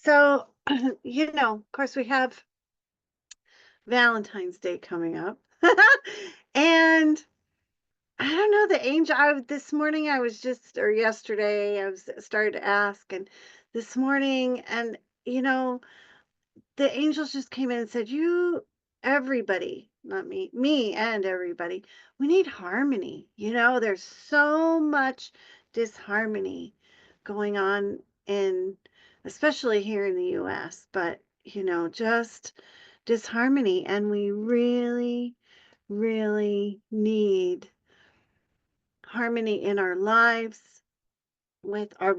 So, of course, we have Valentine's Day coming up. And I don't know, the angel, this morning I was just, or yesterday, I was started to ask, and this morning, and, you know, the angels just came in and said, everybody, not me and everybody, we need harmony. There's so much disharmony going on especially here in the US, but, just disharmony. And we really, really need harmony in our lives with our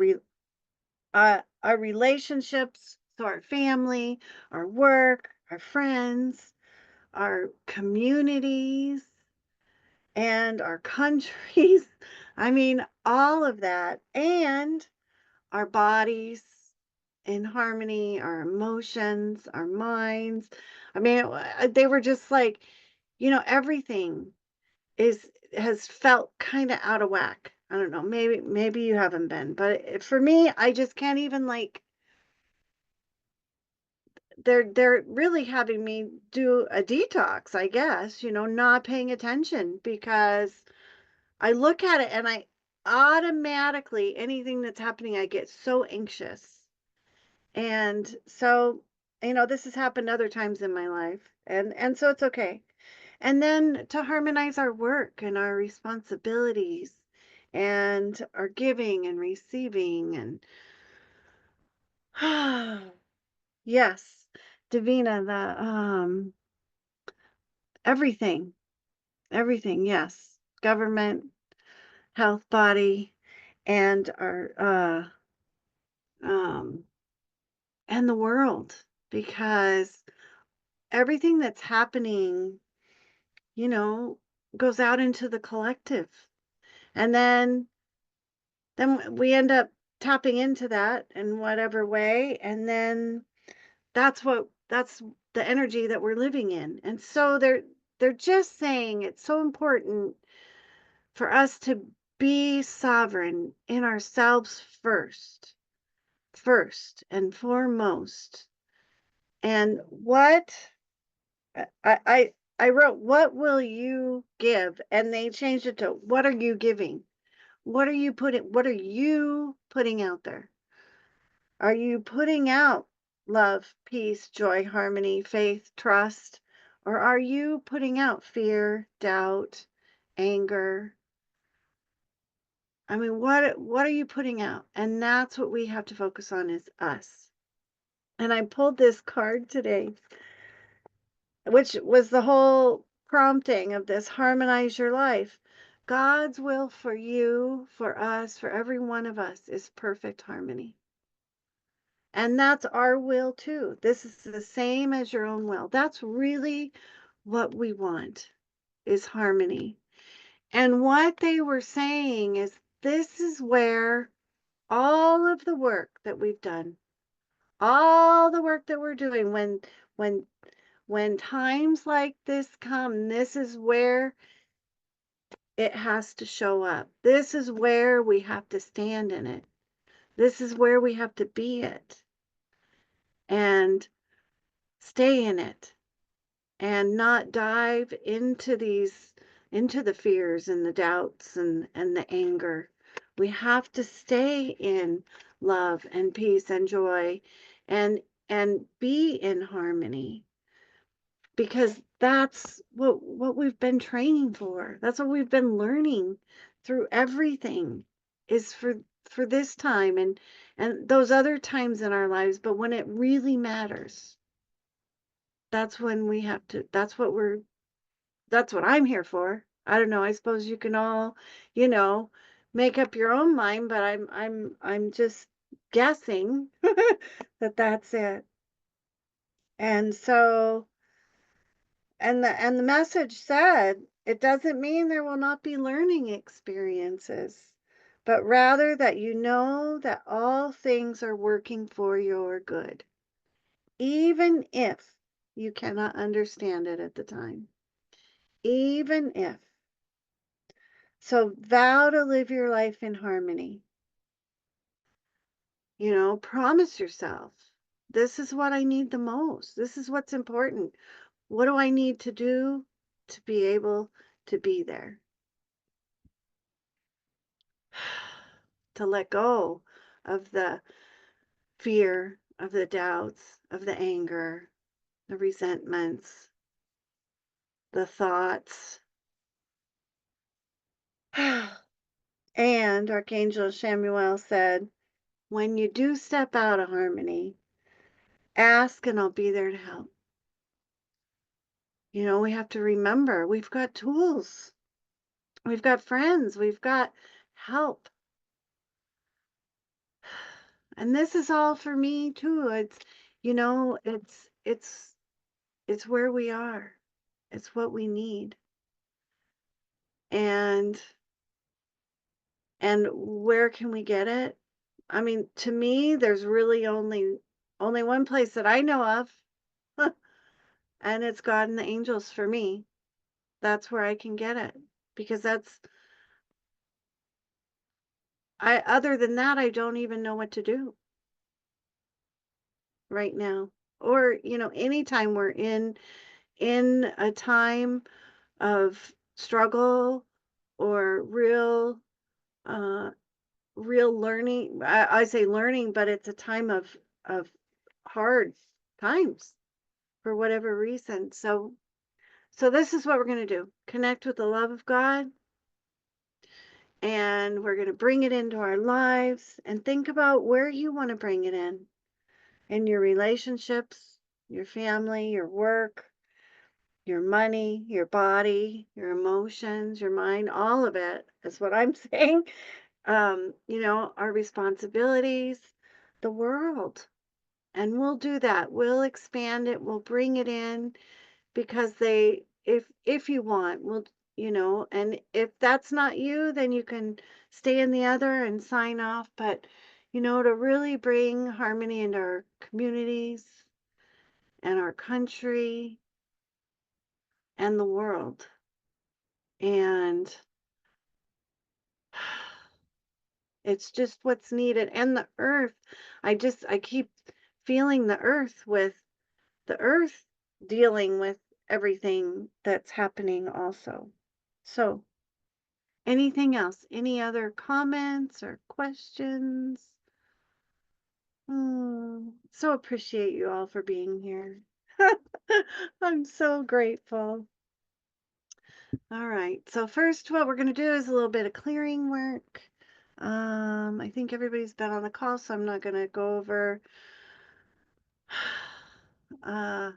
relationships, so our family, our work, our friends, our communities, and our countries. I mean, all of that, and our bodies in harmony, our emotions, our minds. I mean, they were just like, everything is has felt kind of out of whack. I don't know. Maybe you haven't been, but for me, I just can't even like they're really having me do a detox, I guess, not paying attention, because I look at it and I automatically, anything that's happening, I get so anxious. And so, this has happened other times in my life, and so it's okay. And then to harmonize our work and our responsibilities and our giving and receiving and yes, Davina, the everything, everything, yes. Government, health, body, and our um and the world, because everything that's happening, you know, goes out into the collective. And then we end up tapping into that in whatever way, and then that's the energy that we're living in. And so they're just saying it's so important for us to be sovereign in ourselves first and foremost. And what I wrote, what will you give? And they changed it to, what are you giving? What are you putting out there? Are you putting out love, peace, joy, harmony, faith, trust? Or are you putting out fear, doubt, anger? I mean, what are you putting out? And that's what we have to focus on, is us. And I pulled this card today, which was the whole prompting of this: harmonize your life. God's will for you, for us, for every one of us is perfect harmony. And that's our will too. This is the same as your own will. That's really what we want, is harmony. And what they were saying is, this is where all of the work that we've done, all the work that we're doing, when when times like this come, this is where it has to show up. This is where we have to stand in it. This is where we have to be it and stay in it, and not dive into the fears and the doubts and the anger. We have to stay in love and peace and joy, and be in harmony, because that's what we've been training for. That's what we've been learning through everything, is for this time and those other times in our lives. But when it really matters, that's when we have to, that's what I'm here for. I don't know, I suppose you can all, you know, make up your own mind, but I'm just guessing that that's it. And so, and the message said, it doesn't mean there will not be learning experiences, but rather that you know that all things are working for your good, even if you cannot understand it at the time. Even if. So vow to live your life in harmony. Promise yourself. This is what I need the most. This is what's important. What do I need to do to be able to be there? To let go of the fear, of the doubts, of the anger, the resentments, the thoughts. And Archangel Samuel said, when you do step out of harmony, ask and I'll be there to help. You know, we have to remember we've got tools, we've got friends, we've got help. And this is all for me too. It's, you know, it's where we are. It's what we need. And where can we get it? I mean, to me, there's really only one place that I know of, and it's God and the angels for me. That's where I can get it because I other than that, I don't even know what to do right now. Or, you know, anytime we're in a time of struggle or uh real learning. I say learning, but it's a time of hard times for whatever reason. So this is what we're going to do. Connect with the love of God, and we're going to bring it into our lives and think about where you want to bring it in your relationships, your family, your work, your money, your body, your emotions, your mind, all of it is what I'm saying. You know, our responsibilities, the world. And we'll do that. We'll expand it. We'll bring it in because if you want, we'll, you know, and if that's not you, then you can stay in the other and sign off. But, you know, to really bring harmony into our communities and our country and the world. And it's just what's needed. And the earth, I keep feeling the earth dealing with everything that's happening also. So, anything else? Any other comments or questions? So appreciate you all for being here. I'm so grateful. All right. So first, what we're going to do is a little bit of clearing work. I think everybody's been on the call, so I'm not going to go over uh,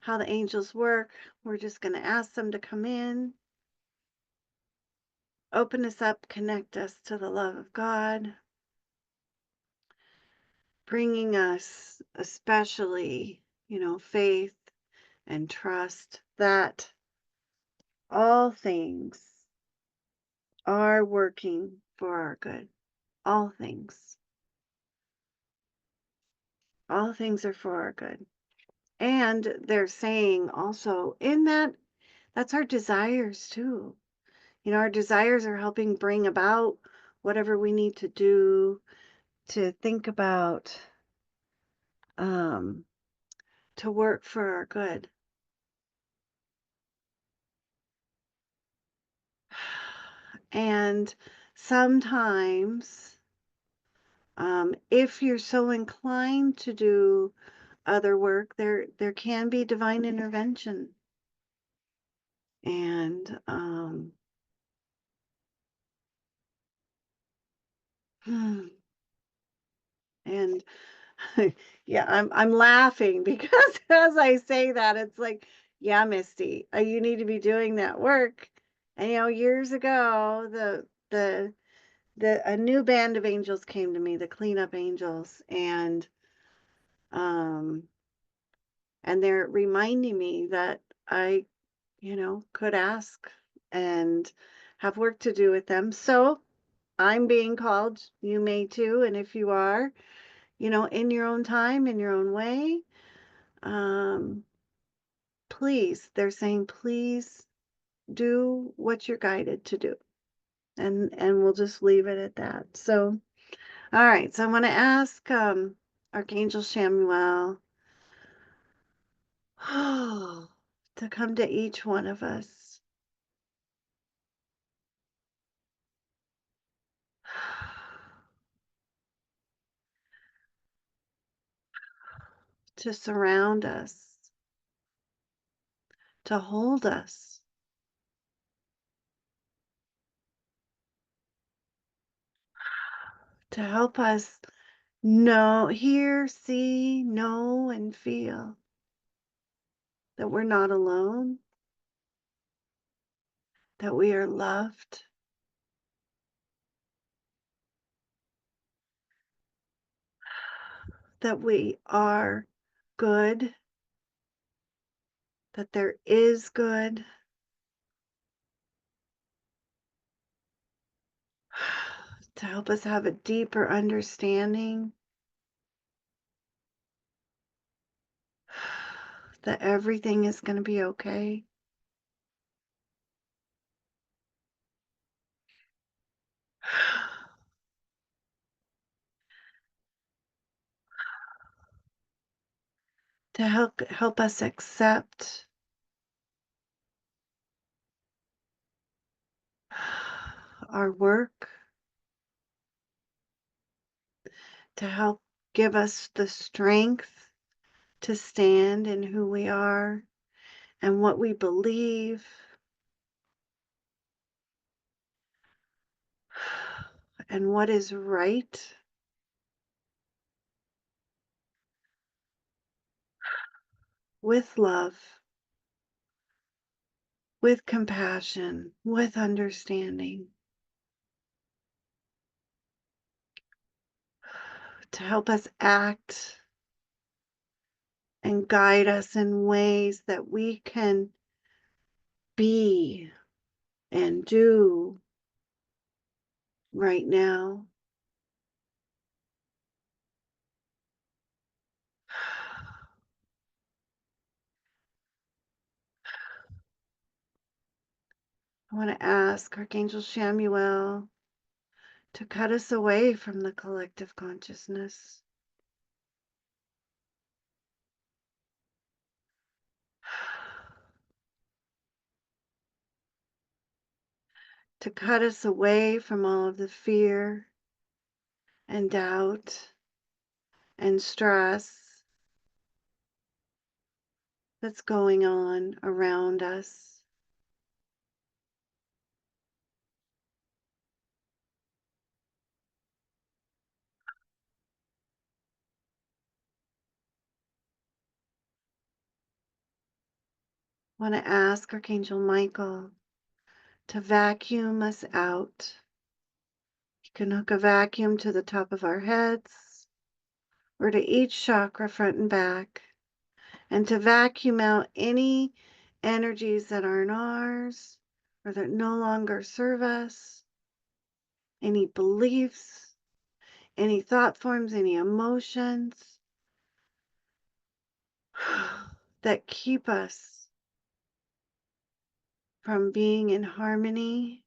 how the angels work. We're just going to ask them to come in, open us up, connect us to the love of God, bringing us especially, you know, faith and trust that all things are working for our good. All things. All things are for our good. And they're saying also in that's our desires too. You know, our desires are helping bring about whatever we need to do to think about, um, to work for our good. And sometimes, if you're so inclined to do other work, there can be divine intervention. And and yeah, I'm laughing because as I say that, it's like, yeah, Misty, you need to be doing that work. And you know, years ago, a new band of angels came to me, the Cleanup Angels, um and they're reminding me that I, you know, could ask and have work to do with them. So I'm being called, you may too, and if you are, you know, in your own time, in your own way, um, please, they're saying, please do what you're guided to do. And we'll just leave it at that. So, all right. So I want to ask Archangel Samuel, to come to each one of us. To surround us, to hold us, to help us know, hear, see, know, and feel that we're not alone, that we are loved, that we are good, that there is good, to help us have a deeper understanding that everything is going to be okay. To help us accept our work, to help give us the strength to stand in who we are and what we believe, and what is right, with love, with compassion, with understanding, to help us act and guide us in ways that we can be and do right now. I want to ask Archangel Samuel to cut us away from the collective consciousness, to cut us away from all of the fear and doubt and stress that's going on around us. I want to ask Archangel Michael to vacuum us out. You can hook a vacuum to the top of our heads or to each chakra front and back, and to vacuum out any energies that aren't ours or that no longer serve us, any beliefs, any thought forms, any emotions that keep us from being in harmony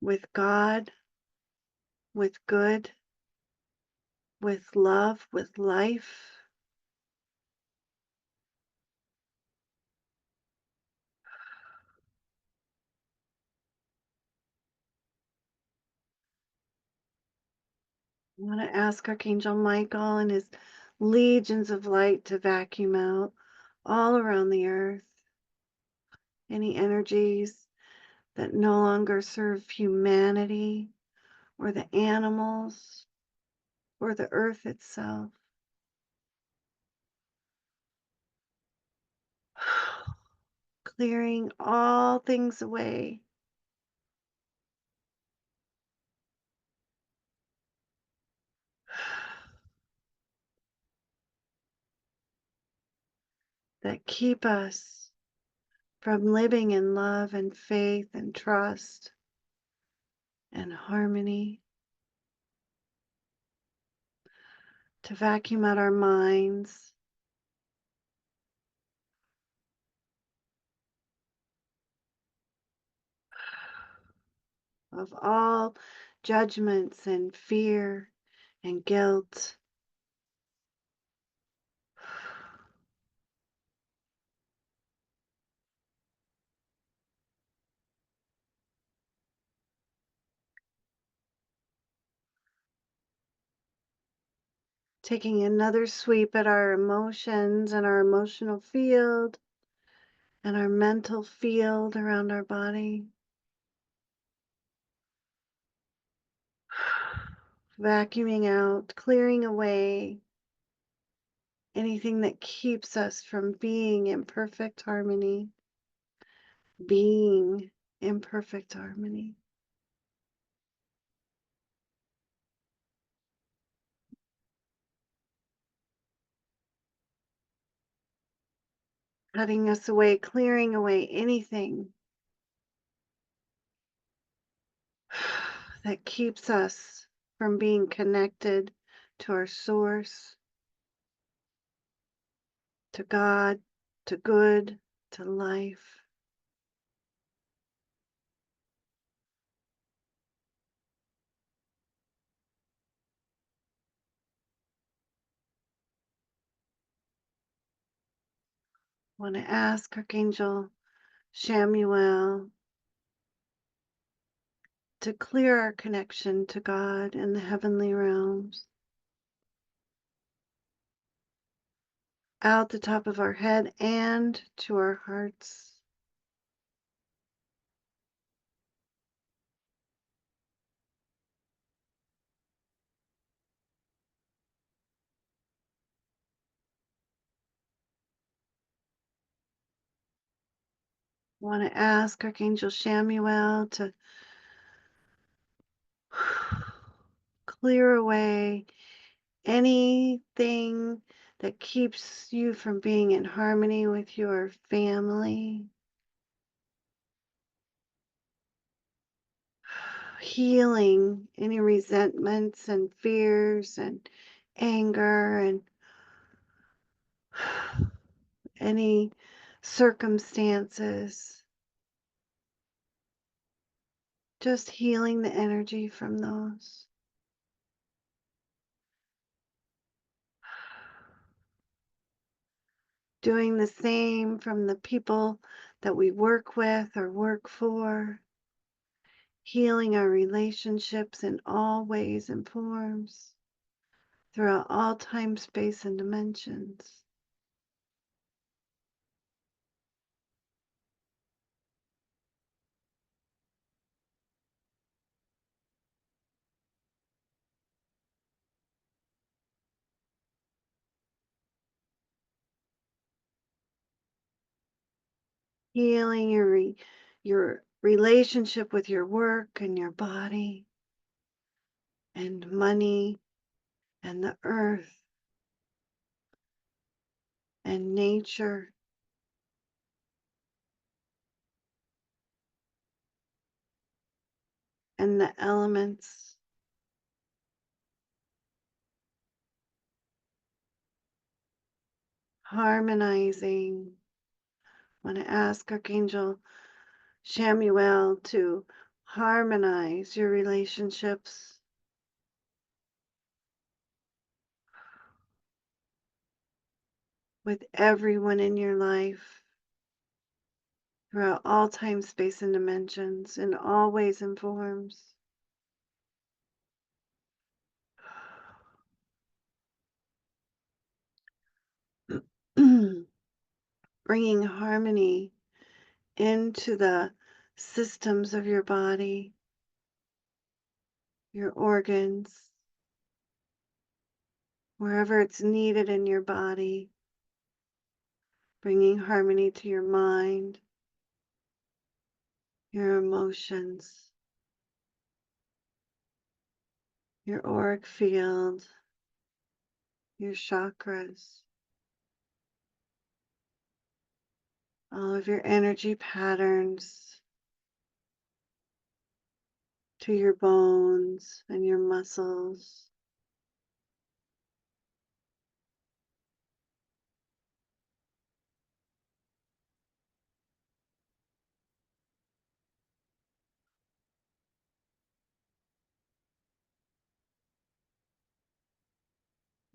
with God, with good, with love, with life. I want to ask Archangel Michael and his legions of light to vacuum out all around the earth any energies that no longer serve humanity or the animals or the earth itself. Clearing all things away that keep us from living in love and faith and trust and harmony, to vacuum out our minds of all judgments and fear and guilt. Taking another sweep at our emotions and our emotional field and our mental field around our body. Vacuuming out, clearing away anything that keeps us from being in perfect harmony, being in perfect harmony. Cutting us away, clearing away anything that keeps us from being connected to our source, to God, to good, to life. I want to ask Archangel Chamuel to clear our connection to God and the heavenly realms out the top of our head and to our hearts. I want to ask Archangel Chamuel to clear away anything that keeps you from being in harmony with your family. Healing any resentments and fears and anger and any circumstances. Just healing the energy from those. Doing the same from the people that we work with or work for. Healing our relationships in all ways and forms throughout all time, space, and dimensions. Healing your relationship with your work and your body and money and the earth and nature and the elements. Harmonizing. I want to ask Archangel Chamuel to harmonize your relationships with everyone in your life throughout all time, space, and dimensions in all ways and forms. Bringing harmony into the systems of your body, your organs, wherever it's needed in your body, bringing harmony to your mind, your emotions, your auric field, your chakras, all of your energy patterns to your bones and your muscles.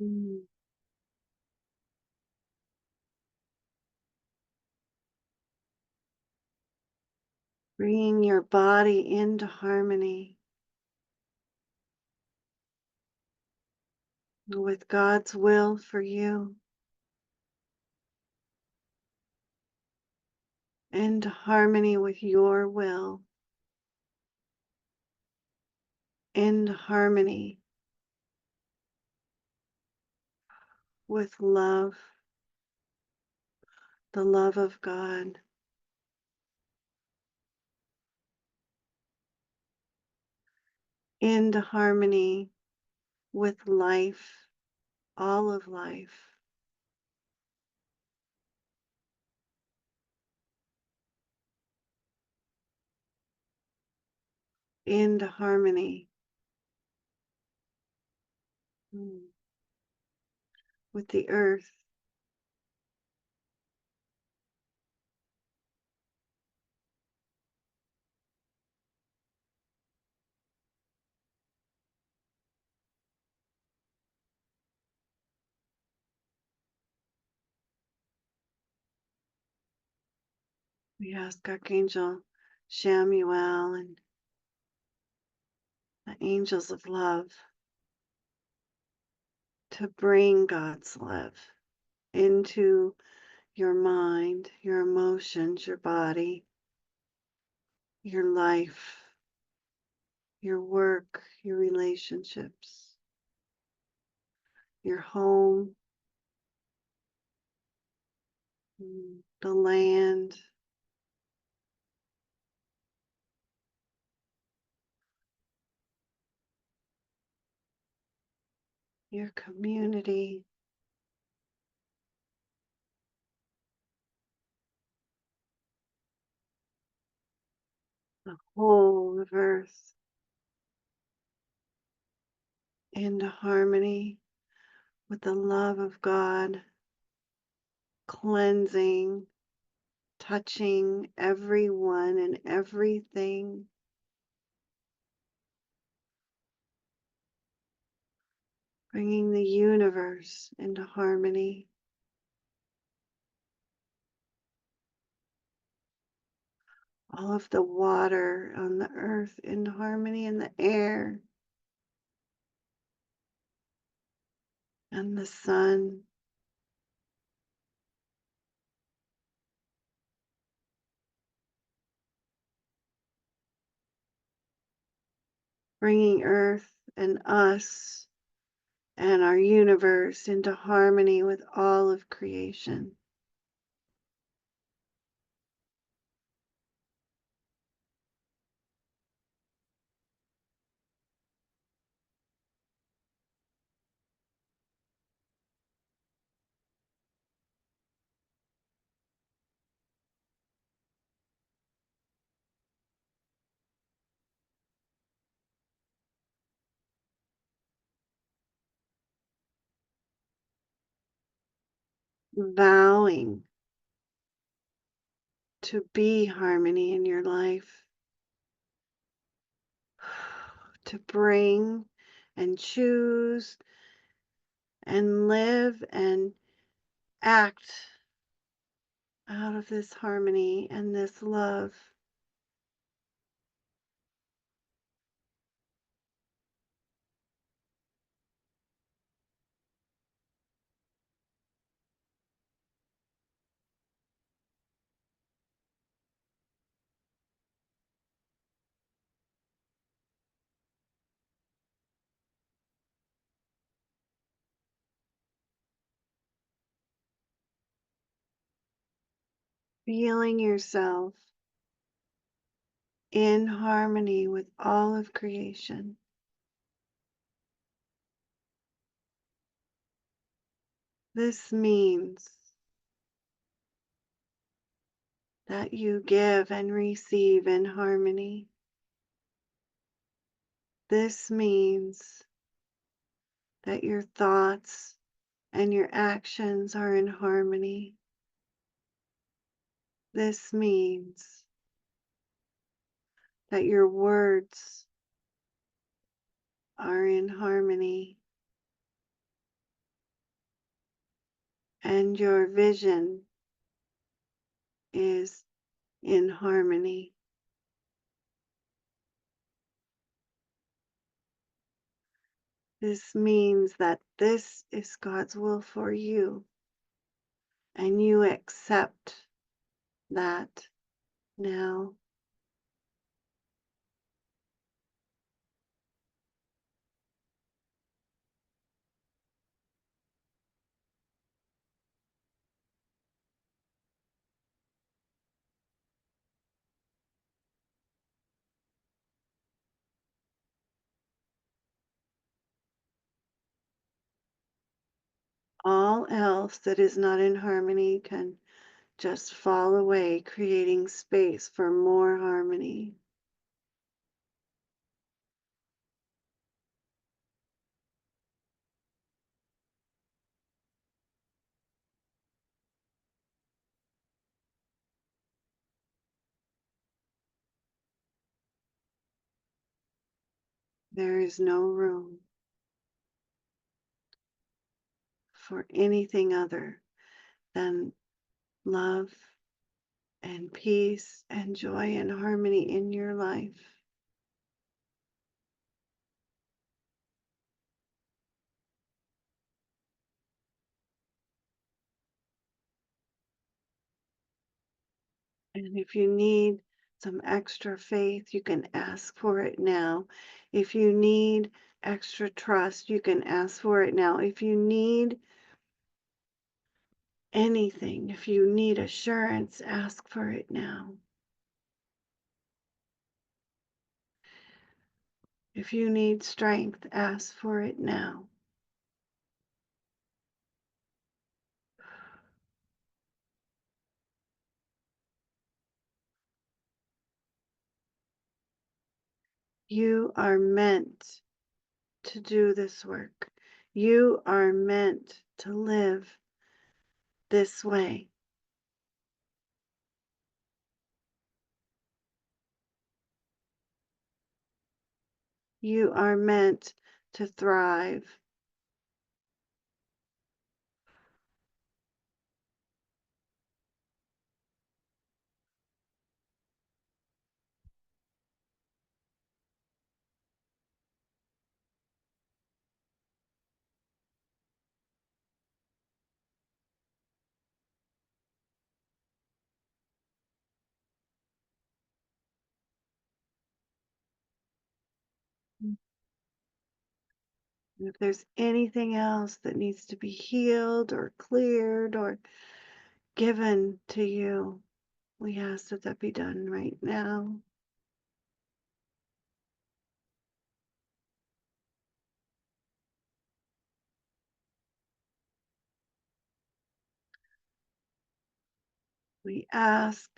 Mm. Bringing your body into harmony with God's will for you, into harmony with your will, into harmony with love, the love of God, into harmony with life, all of life, into harmony mm, with the earth. We ask Archangel Samuel and the angels of love to bring God's love into your mind, your emotions, your body, your life, your work, your relationships, your home, the land, your community, the whole of earth into harmony with the love of God, cleansing, touching everyone and everything, bringing the universe into harmony, all of the water on the earth into harmony, and the air and the sun, bringing earth and us and our universe into harmony with all of creation. Vowing to be harmony in your life, to bring and choose and live and act out of this harmony and this love. Feeling yourself in harmony with all of creation. This means that you give and receive in harmony. This means that your thoughts and your actions are in harmony. This means that your words are in harmony. and your vision is in harmony. This means that this is God's will for you, and you accept that now. All else that is not in harmony can just fall away, creating space for more harmony. There is no room for anything other than love and peace and joy and harmony in your life. And if you need some extra faith, you can ask for it now. If you need extra trust, you can ask for it now. If you need anything, if you need assurance, ask for it now. If you need strength, ask for it now. You are meant to do this work. You are meant to live this way. You are meant to thrive. If there's anything else that needs to be healed or cleared or given to you, we ask that that be done right now. We ask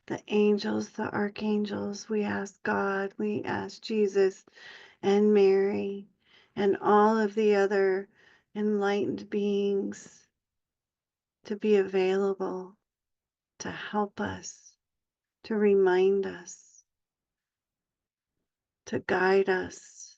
the angels, the archangels, we ask God, we ask Jesus and Mary and all of the other enlightened beings to be available to help us, to remind us, to guide us.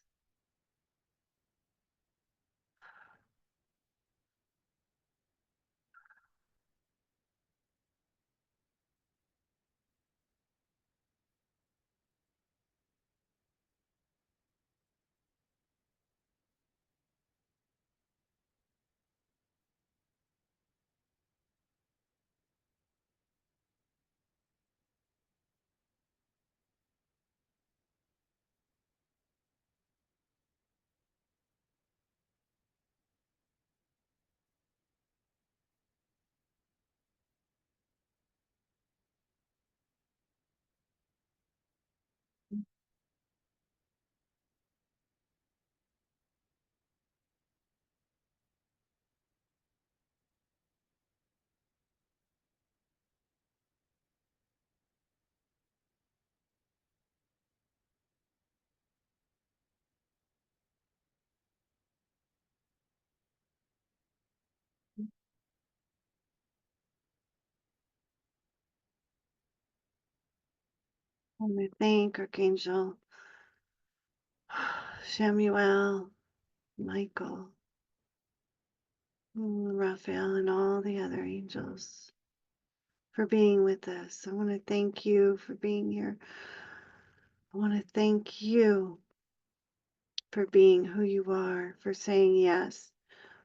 And we thank Archangel Samuel, Michael, Raphael and all the other angels for being with us. I want to thank you for being here. I want to thank you for being who you are, for saying yes,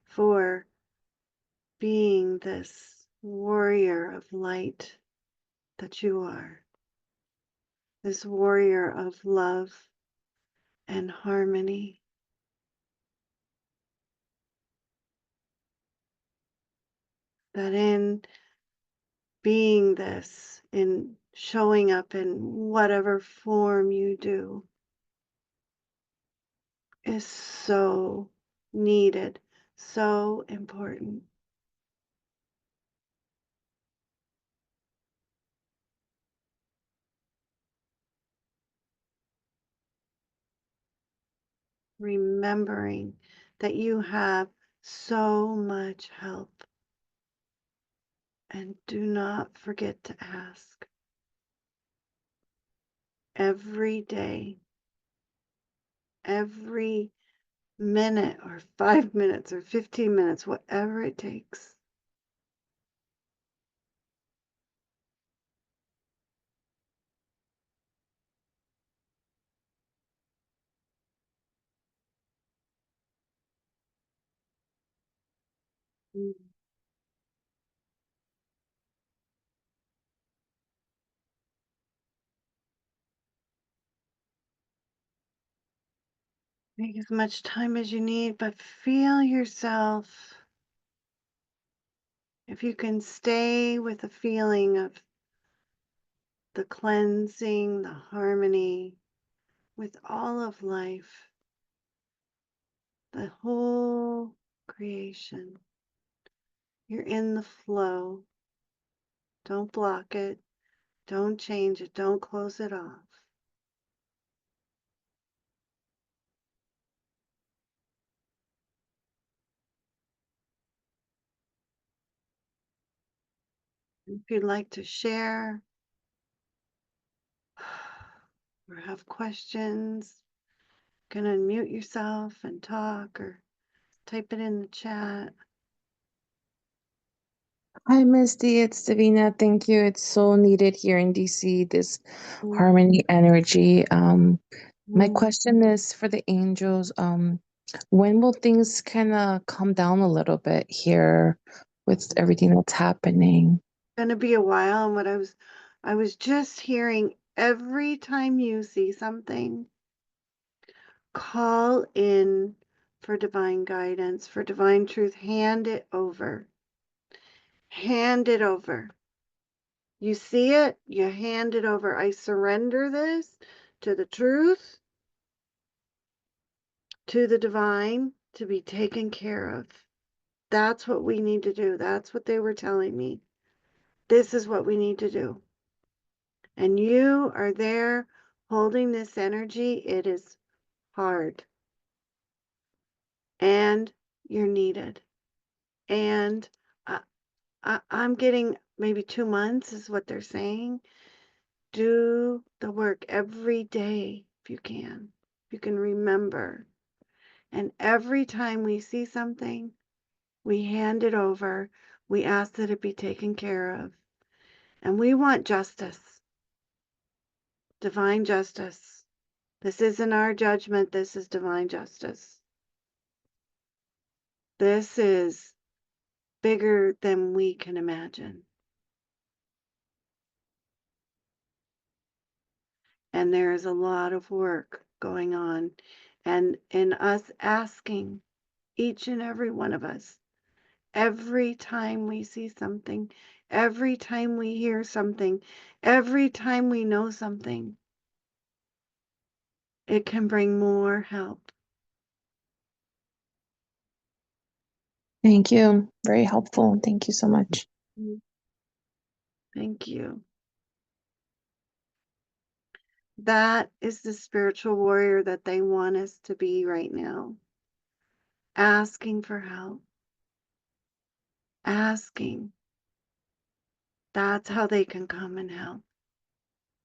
for being this warrior of light that you are, this warrior of love and harmony. That in being this, in showing up in whatever form you do, is so needed, so important. Remembering that you have so much help, and do not forget to ask every day, every minute, or 5 minutes, or 15 minutes, whatever it takes. Mm. Take as much time as you need, but feel yourself. If you can stay with the feeling of the cleansing, the harmony with all of life, the whole creation, you're in the flow. Don't block it. Don't change it. Don't close it off. If you'd like to share or have questions, you can unmute yourself and talk or type it in the chat. Hi, Misty. It's Davina. Thank you. It's so needed here in DC, this Mm, harmony energy. My mm. question is for the angels. When will things kind of calm down a little bit here with everything that's happening? Gonna be a while, and I was just hearing, every time you see something, call in for divine guidance, for divine truth. Hand it over. Hand it over. You see it, you hand it over. I surrender this to the truth, to the divine, to be taken care of. That's what we need to do. That's what they were telling me. This is what we need to do. And you are there holding this energy. It is hard. And you're needed. And I'm getting maybe 2 months, is what they're saying. Do the work every day if you can. If you can remember. And every time we see something, we hand it over. We ask that it be taken care of. And we want justice, divine justice. This isn't our judgment. This is divine justice. This is bigger than we can imagine. And there is a lot of work going on. And in us asking, each and every one of us, every time we see something, every time we hear something, every time we know something, it can bring more help. Thank you. Very helpful. Thank you so much. Thank you. That is the spiritual warrior that they want us to be right now. Asking for help. Asking. That's how they can come and help.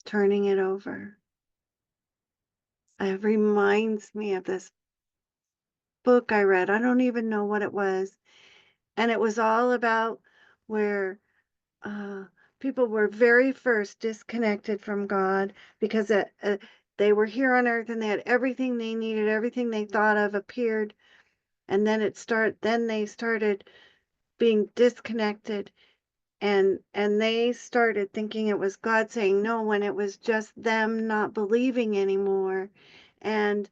Turning it over. It reminds me of this book I read. I don't even know what it was. And it was all about where people were very first disconnected from God because they were here on earth and they had everything they needed, everything they thought of appeared, and then they started being disconnected, and they started thinking it was God saying no when it was just them not believing anymore. And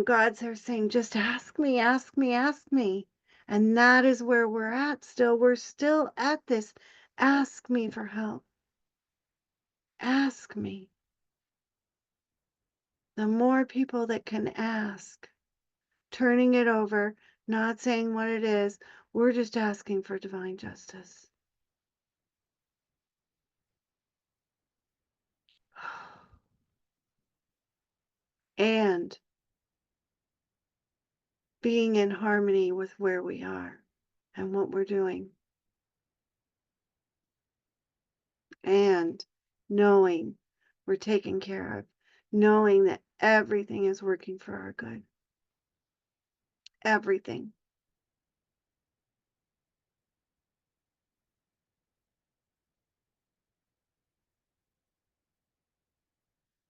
God's there saying, just ask me, ask me, ask me. And that is where we're at still. We're still at this. Ask me for help. Ask me. The more people that can ask, turning it over, not saying what it is, we're just asking for divine justice. And being in harmony with where we are and what we're doing. And knowing we're taken care of, knowing that everything is working for our good. Everything.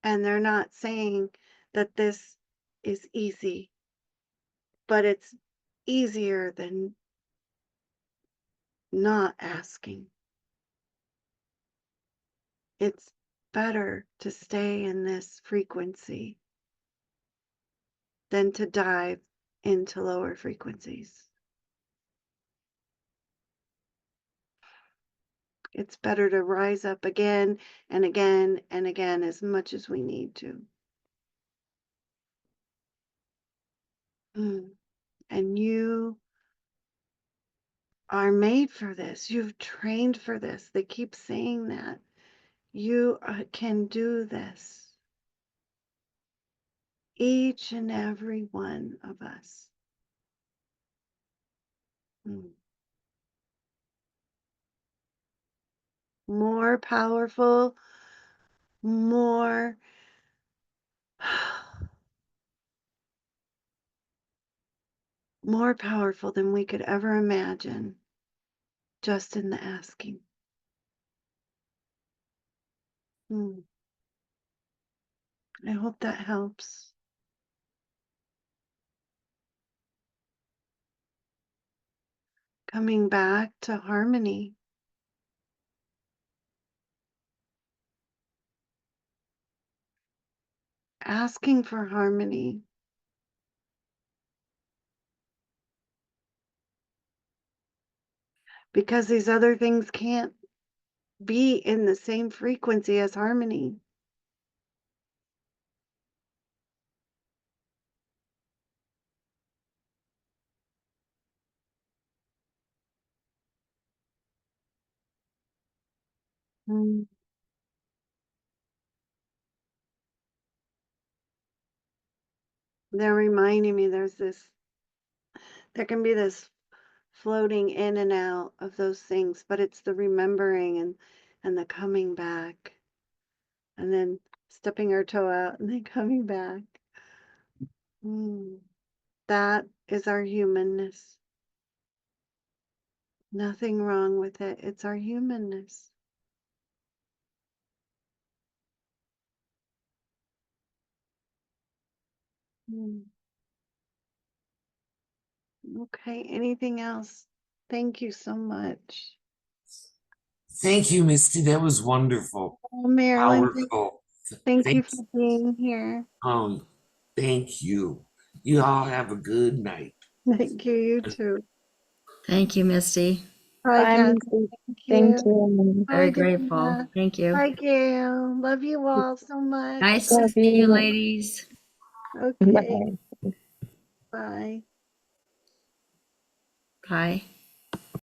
And they're not saying that this is easy, but it's easier than not asking. It's better to stay in this frequency than to dive into lower frequencies. It's better to rise up again and again and again as much as we need to. And you are made for this. You've trained for this. They keep saying that. You can do this. Each and every one of us. More powerful, more more powerful than we could ever imagine, just in the asking. I hope that helps. Coming back to harmony. Asking for harmony. Because these other things can't be in the same frequency as harmony. They're reminding me there can be this floating in and out of those things, but it's the remembering and the coming back, and then stepping our toe out and then coming back. That is our humanness. Nothing wrong with it. It's our humanness. Okay, anything else? Thank you so much. Thank you, Misty. That was wonderful. Oh, Marilyn, Powerful. thank you for being here. Thank you. You all have a good night. Thank you, you too. Thank you, Misty. Bye, Bye, Kathy. Misty. Thank Thank you. Very Bye, grateful. Dana. Thank you. Bye, Gail. Love you all so much. Nice to Love see you, you. ladies. Okay, Bye. bye. Bye.